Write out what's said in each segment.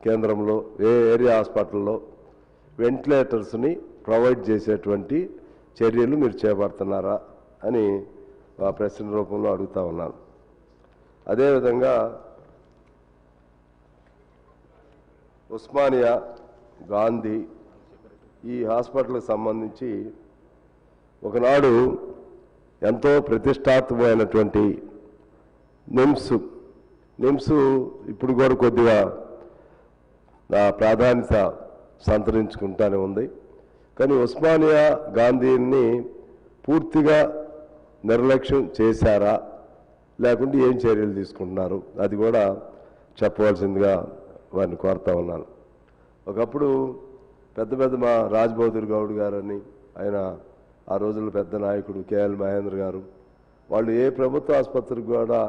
కేంద్రంలో ఏరియా హాస్పిటల్లో వెంటిలేటర్స్ని ప్రొవైడ్ చేసేటువంటి చర్యలు మీరు చేపడుతున్నారా అని ప్రశ్న రూపంలో అడుగుతా ఉన్నాను. అదేవిధంగా ఉస్మానియా, గాంధీ ఈ హాస్పిటల్కి సంబంధించి ఒకనాడు ఎంతో ప్రతిష్టాత్మకమైనటువంటి నిమ్స్ ఇప్పుడు కూడా కొద్దిగా ప్రాధాన్యత సంతరించుకుంటానే ఉంది. కానీ ఉస్మానియా, గాంధీని పూర్తిగా నిర్లక్ష్యం చేశారా, లేకుంటే ఏం చర్యలు తీసుకుంటున్నారు అది కూడా చెప్పవలసిందిగా వారిని కోరుతా ఉన్నాను. ఒకప్పుడు పెద్ద మా రాజ్బహదూర్ గౌడ్ గారని, ఆయన ఆ రోజుల్లో పెద్ద నాయకుడు కేఎల్ మహేంద్ర గారు, వాళ్ళు ఏ ప్రభుత్వ ఆసుపత్రికి కూడా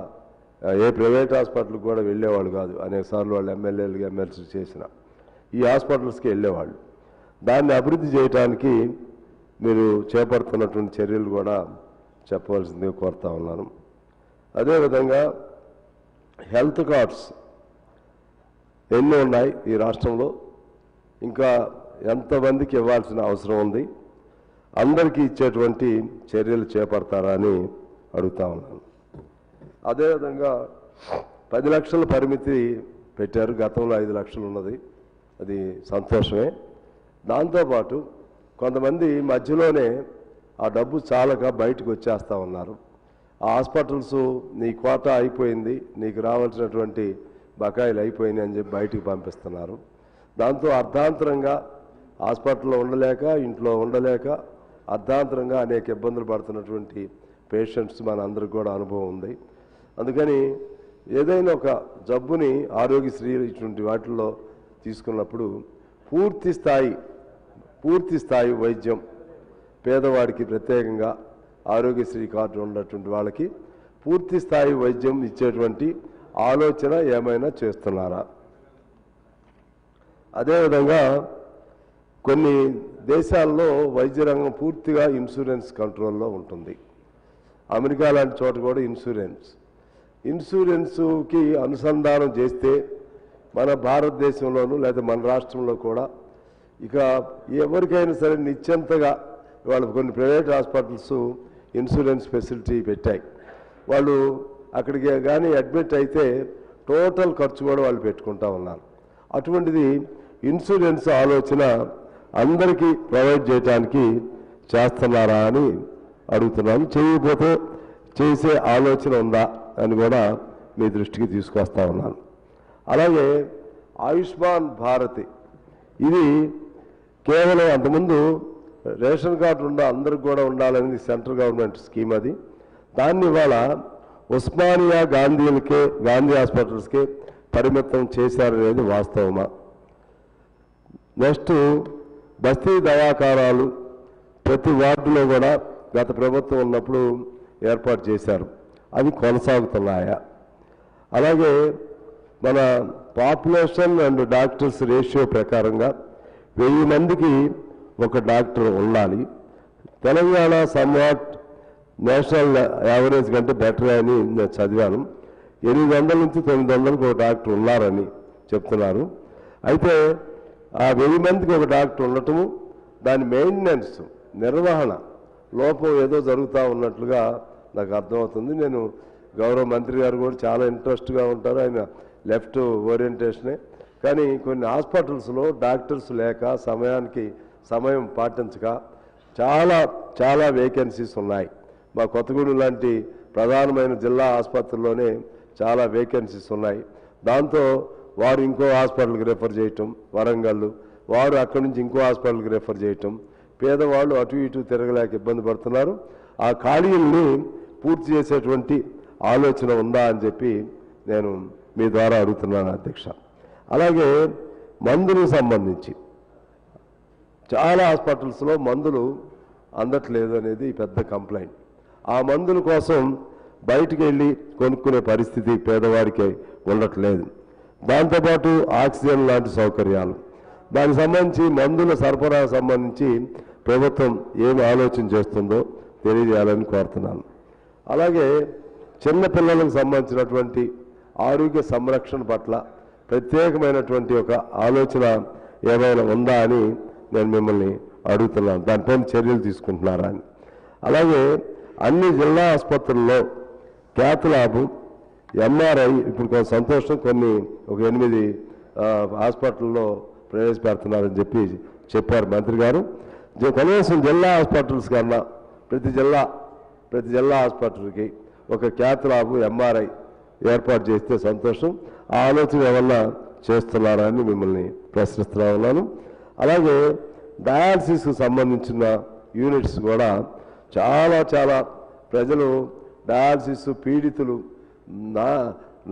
ఏ ప్రైవేట్ హాస్పిటల్కి కూడా వెళ్ళేవాళ్ళు కాదు. అనేకసార్లు వాళ్ళు ఎమ్మెల్యేలుగా ఎమ్మెల్సీ చేసిన ఈ హాస్పిటల్స్కి వెళ్ళేవాళ్ళు. దాన్ని అభివృద్ధి చేయడానికి మీరు చేపడుతున్నటువంటి చర్యలు కూడా చెప్పవలసిందిగా కోరుతా ఉన్నాను. అదేవిధంగా హెల్త్ కార్డ్స్ ఎన్ని ఉన్నాయి ఈ రాష్ట్రంలో, ఇంకా ఎంతమందికి ఇవ్వాల్సిన అవసరం ఉంది, అందరికీ ఇచ్చేటువంటి చర్యలు చేపడతారా అని అడుగుతా ఉన్నాను. అదేవిధంగా 10 లక్షల పరిమితి పెట్టారు, గతంలో 5 లక్షలు ఉన్నది, అది సంతోషమే. దాంతోపాటు కొంతమంది మధ్యలోనే ఆ డబ్బు చాలక బయటకు వచ్చేస్తూ ఉన్నారు. ఆ హాస్పిటల్స్ నీ కోటా అయిపోయింది, నీకు రావాల్సినటువంటి బకాయిలు అయిపోయినాయి అని చెప్పి బయటికి పంపిస్తున్నారు. దాంతో అర్ధాంతరంగా హాస్పిటల్లో ఉండలేక, ఇంట్లో ఉండలేక అర్ధాంతరంగా అనేక ఇబ్బందులు పడుతున్నటువంటి పేషెంట్స్ మన అందరికి కూడా అనుభవం ఉంది. అందుకని ఏదైనా ఒక జబ్బుని ఆరోగ్యశ్రీ ఇటువంటి వాటిల్లో తీసుకున్నప్పుడు పూర్తి స్థాయి వైద్యం, పేదవాడికి ప్రత్యేకంగా ఆరోగ్యశ్రీ కార్డు ఉన్నటువంటి వాళ్ళకి పూర్తి స్థాయి వైద్యం ఇచ్చేటువంటి ఆలోచన ఏమైనా చేస్తున్నారా? అదేవిధంగా కొన్ని దేశాల్లో వైద్య రంగం పూర్తిగా ఇన్సూరెన్స్ కంట్రోల్లో ఉంటుంది. అమెరికా లాంటి చోట కూడా ఇన్సూరెన్స్కి అనుసంధానం చేస్తే మన భారతదేశంలోనూ లేదా మన రాష్ట్రంలో కూడా ఇక ఎవరికైనా సరే నిశ్చింతగా వాళ్ళు కొన్ని ప్రైవేట్ హాస్పిటల్స్ ఇన్సూరెన్స్ ఫెసిలిటీ పెట్టాయి. వాళ్ళు అక్కడికి కానీ అడ్మిట్ అయితే టోటల్ ఖర్చు కూడా వాళ్ళు పెట్టుకుంటా ఉన్నారు. అటువంటిది ఇన్సూరెన్స్ ఆలోచన అందరికీ ప్రొవైడ్ చేయడానికి చేస్తున్నారా అని అడుగుతున్నాను. చేయకపోతే చేసే ఆలోచన ఉందా అని కూడా మీ దృష్టికి తీసుకొస్తా ఉన్నాను. అలాగే ఆయుష్మాన్ భారత్, ఇది కేవలం అంతకుముందు రేషన్ కార్డు అందరికి కూడా ఉండాలనేది సెంట్రల్ గవర్నమెంట్ స్కీమ్. అది దాన్ని ఇవాళ ఉస్మానియా, గాంధీ హాస్పిటల్స్కే పరిమితం చేశారనేది వాస్తవమా? నెక్స్ట్ బస్తీ దవాఖానాలు ప్రతి వార్డులో కూడా గత ప్రభుత్వం ఉన్నప్పుడు ఏర్పాటు చేశారు, అవి కొనసాగుతున్నాయా? అలాగే మన పాపులేషన్ అండ్ డాక్టర్స్ రేషియో ప్రకారంగా 1000 మందికి ఒక డాక్టర్ ఉండాలి. తెలంగాణ సమ్వాట్ నేషనల్ యావరేజ్ కంటే బెటర్ అని నేను చదివాను. 800 నుంచి 900కు ఒక డాక్టర్ ఉన్నారని చెప్తున్నారు. అయితే ఆ 1000 మందికి ఒక డాక్టర్ ఉండటము, దాని మెయింటెనెన్స్, నిర్వహణ లోపం ఏదో జరుగుతూ ఉన్నట్లుగా నాకు అర్థమవుతుంది. నేను గౌరవ మంత్రి గారు కూడా చాలా ఇంట్రెస్ట్గా ఉంటారు, ఆయన లెఫ్ట్ ఓరియంటేషనే. కానీ కొన్ని హాస్పిటల్స్లో డాక్టర్స్ లేక సమయం పాటించక చాలా వేకెన్సీస్ ఉన్నాయి. మా కొత్తగూడెం లాంటి ప్రధానమైన జిల్లా ఆసుపత్రుల్లోనే చాలా వేకెన్సీస్ ఉన్నాయి. దాంతో వారు ఇంకో హాస్పిటల్కి రెఫర్ చేయటం, వరంగల్, వారు అక్కడి నుంచి ఇంకో హాస్పిటల్కి రెఫర్ చేయటం, పేదవాళ్ళు అటు ఇటు తిరగలేక ఇబ్బంది పడుతున్నారు. ఆ ఖాళీల్ని పూర్తి చేసేటువంటి ఆలోచన ఉందా అని చెప్పి నేను మీ ద్వారా అడుగుతున్నాను అధ్యక్ష. అలాగే మందులకు సంబంధించి చాలా హాస్పిటల్స్లో మందులు అందట్లేదు అనేది పెద్ద కంప్లైంట్. ఆ మందుల కోసం బయటికి వెళ్ళి కొనుక్కునే పరిస్థితి పేదవాడికి ఉండట్లేదు. దాంతోపాటు ఆక్సిజన్ లాంటి సౌకర్యాలు, దానికి సంబంధించి మందుల సరఫరా సంబంధించి ప్రభుత్వం ఏమి ఆలోచన చేస్తుందో తెలియజేయాలని కోరుతున్నాను. అలాగే చిన్నపిల్లలకు సంబంధించినటువంటి ఆరోగ్య సంరక్షణ పట్ల ప్రత్యేకమైనటువంటి ఒక ఆలోచన ఏమైనా ఉందా అని నేను మిమ్మల్ని అడుగుతున్నాను. దానిపైన చర్యలు తీసుకుంటున్నారా అని. అలాగే అన్ని జిల్లా ఆసుపత్రుల్లో క్యాత్ ల్యాబ్, ఎంఆర్ఐ ఇప్పుడు కొంచెం సంతోషం, ఒక 8 హాస్పిటల్లో ప్రవేశపెడుతున్నారని చెప్పారు మంత్రి గారు. కనీసం జిల్లా హాస్పిటల్స్ కన్నా ప్రతి జిల్లా హాస్పిటల్కి ఒక క్యాత్ ల్యాబ్, ఎంఆర్ఐ ఏర్పాటు చేస్తే సంతోషం. ఆ ఆలోచన ఏమన్నా చేస్తున్నారా అని మిమ్మల్ని ప్రశ్నిస్తూ ఉన్నాను. అలాగే డయాలసిస్కు సంబంధించిన యూనిట్స్ కూడా చాలా ప్రజలు డయాలసిస్ పీడితులు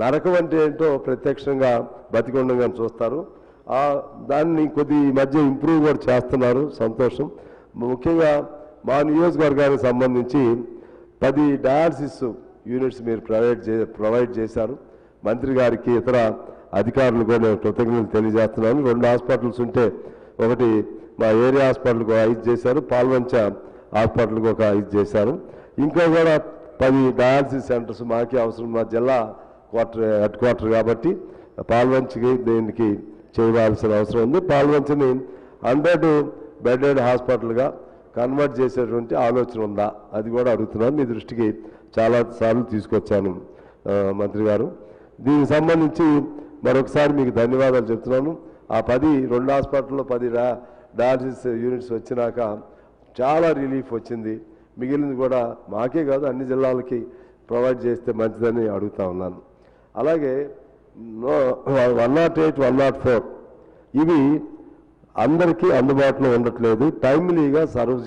నరకం అంటే ఏంటో ప్రత్యక్షంగా బతికొండగా చూస్తారు. దాన్ని కొద్ది ఈ మధ్య ఇంప్రూవ్ కూడా చేస్తున్నారు, సంతోషం. ముఖ్యంగా మా నియోజకవర్గానికి సంబంధించి 10 డయాలసిస్ యూనిట్స్ మీరు ప్రొవైడ్ చేశారు. మంత్రి గారికి, ఇతర అధికారులు కూడా నేను కృతజ్ఞతలు తెలియజేస్తున్నాను. 2 హాస్పిటల్స్ ఉంటే ఒకటి మా ఏరియా హాస్పిటల్కి 5 చేశారు, పాల్వంచ హాస్పిటల్కి ఒక 5 చేశారు. ఇంకా కూడా 10 డయాలసిస్ సెంటర్స్ మాకే అవసరం. మా జిల్లా హెడ్ క్వార్టర్ కాబట్టి పాల్వంచకి దీనికి చేయవలసిన అవసరం ఉంది. పాల్వంచని 100 బెడెడ్ హాస్పిటల్గా కన్వర్ట్ చేసేటువంటి ఆలోచన ఉందా అది కూడా అడుగుతున్నాను. మీ దృష్టికి చాలాసార్లు తీసుకొచ్చాను మంత్రి గారు. దీనికి సంబంధించి మరొకసారి మీకు ధన్యవాదాలు చెప్తున్నాను. ఆ 2 హాస్పిటల్లో 10 డయాలసిస్ యూనిట్స్ వచ్చినాక చాలా రిలీఫ్ వచ్చింది. మిగిలింది కూడా మాకే కాదు అన్ని జిల్లాలకి ప్రొవైడ్ చేస్తే మంచిదని అడుగుతా ఉన్నాను. అలాగే 108, 104 ఇవి అందరికీ అందుబాటులో ఉండట్లేదు, టైమ్లీగా సర్వ్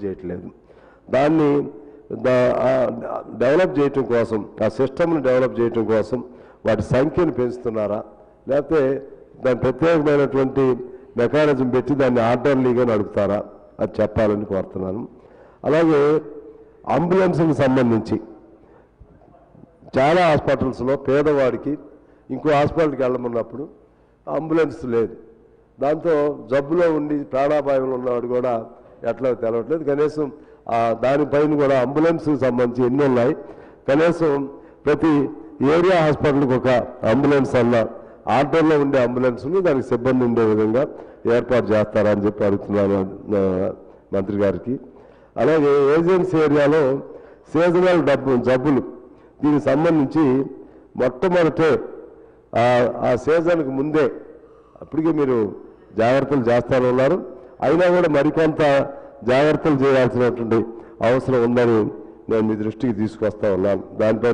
చేయట్లేదు. దాన్ని డెవలప్ చేయటం కోసం, ఆ సిస్టమ్ని డెవలప్ చేయటం కోసం వాటి సంఖ్యను పెంచుతున్నారా, లేకపోతే దాని ప్రత్యేకమైనటువంటి మెకానిజం పెట్టి దాన్ని ఆర్డర్లీగా నడుపుతారా అది చెప్పాలని కోరుతున్నాను. అలాగే అంబులెన్స్కి సంబంధించి చాలా హాస్పిటల్స్లో పేదవాడికి ఇంకో హాస్పిటల్కి వెళ్ళమన్నప్పుడు అంబులెన్స్ లేదు. దాంతో జబ్బులో ఉండి ప్రాణాపాయంలో ఉన్నవాడు కూడా ఎట్లా తెలవట్లేదు. కనీసం దానిపైన కూడా అంబులెన్స్కి సంబంధించి ఎన్ని ఉన్నాయి, కనీసం ప్రతి ఏరియా హాస్పిటల్కి ఒక అంబులెన్స్ అన్న ఆర్డర్లో ఉండే అంబులెన్స్ని దానికి సిబ్బంది ఉండే విధంగా ఏర్పాటు చేస్తారని అడుగుతున్నాను మంత్రి గారికి. అలాగే ఏజెన్సీ ఏరియాలో సీజనల్ జబ్బులు దీనికి సంబంధించి మొట్టమొదటే ఆ సీజన్కి ముందే అప్పటికే మీరు జాగ్రత్తలు చేస్తారన్నారు. అయినా కూడా మరికొంత జాగ్రత్తలు చేయాల్సినటువంటి అవసరం ఉందని నేను మీ దృష్టికి తీసుకొస్తా ఉన్నాను. దానిపై